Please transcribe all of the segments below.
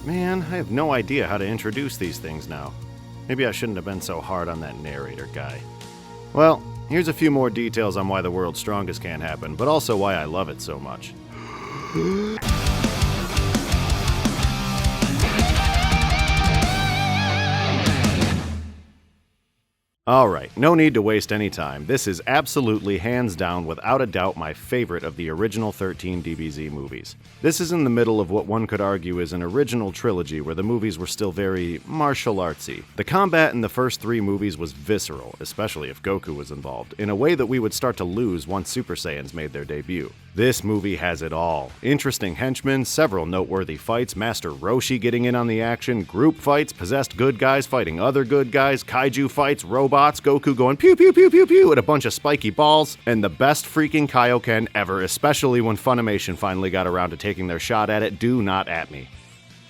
Man, I have no idea how to introduce these things now. Maybe I shouldn't have been so hard on that narrator guy. Well, here's a few more details on why the world's strongest can't happen, but also why I love it so much. Alright, no need to waste any time. This is absolutely, hands down, without a doubt, my favorite of the original 13 DBZ movies. This is in the middle of what one could argue is an original trilogy where the movies were still very martial artsy. The combat in the first 3 movies was visceral, especially if Goku was involved, in a way that we would start to lose once Super Saiyans made their debut. This movie has it all. Interesting henchmen, several noteworthy fights, Master Roshi getting in on the action, group fights, possessed good guys fighting other good guys, kaiju fights, robots, Goku going pew pew pew pew pew at a bunch of spiky balls, and the best freaking Kaioken ever, especially when Funimation finally got around to taking their shot at it. Do not at me.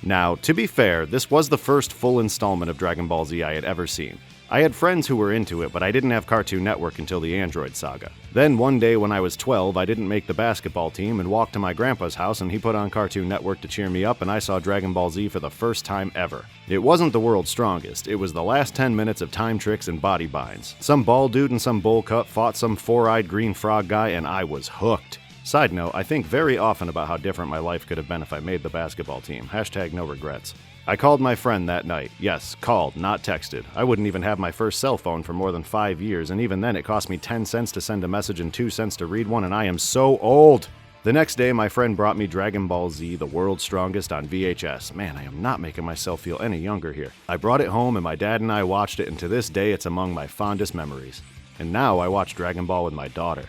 Now, to be fair, this was the first full installment of Dragon Ball Z I had ever seen. I had friends who were into it, but I didn't have Cartoon Network until the Android saga. Then one day when I was 12, I didn't make the basketball team and walked to my grandpa's house and he put on Cartoon Network to cheer me up and I saw Dragon Ball Z for the first time ever. It wasn't the world's strongest, it was the last 10 minutes of time tricks and body binds. Some bald dude and some bowl cut fought some four-eyed green frog guy and I was hooked. Side note, I think very often about how different my life could have been if I made the basketball team. Hashtag no regrets. I called my friend that night. Yes, called, not texted. I wouldn't even have my first cell phone for more than 5 years, and even then it cost me 10 cents to send a message and 2 cents to read one, and I am so old! The next day, my friend brought me Dragon Ball Z, The World's Strongest, on VHS. Man, I am not making myself feel any younger here. I brought it home, and my dad and I watched it, and to this day, it's among my fondest memories. And now I watch Dragon Ball with my daughter.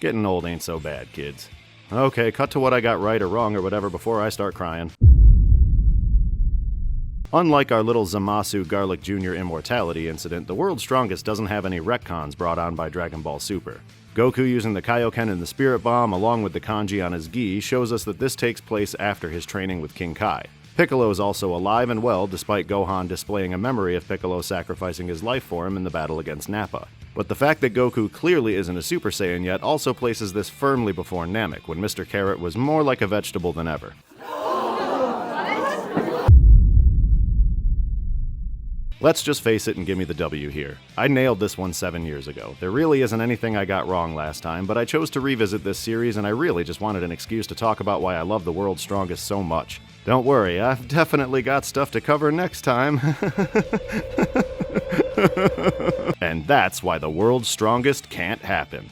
Getting old ain't so bad, kids. Okay, cut to what I got right or wrong or whatever before I start crying. Unlike our little Zamasu Garlic Jr. immortality incident, the World's Strongest doesn't have any retcons brought on by Dragon Ball Super. Goku using the Kaioken and the Spirit Bomb along with the kanji on his gi shows us that this takes place after his training with King Kai. Piccolo is also alive and well despite Gohan displaying a memory of Piccolo sacrificing his life for him in the battle against Nappa. But the fact that Goku clearly isn't a Super Saiyan yet also places this firmly before Namek, when Mr. Carrot was more like a vegetable than ever. Let's just face it and give me the W here. I nailed this one 7 years ago. There really isn't anything I got wrong last time, but I chose to revisit this series and I really just wanted an excuse to talk about why I love the World's Strongest so much. Don't worry, I've definitely got stuff to cover next time. And that's why the World's Strongest can't happen.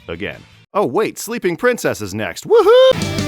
Again. Oh wait, Sleeping Princess is next. Woohoo!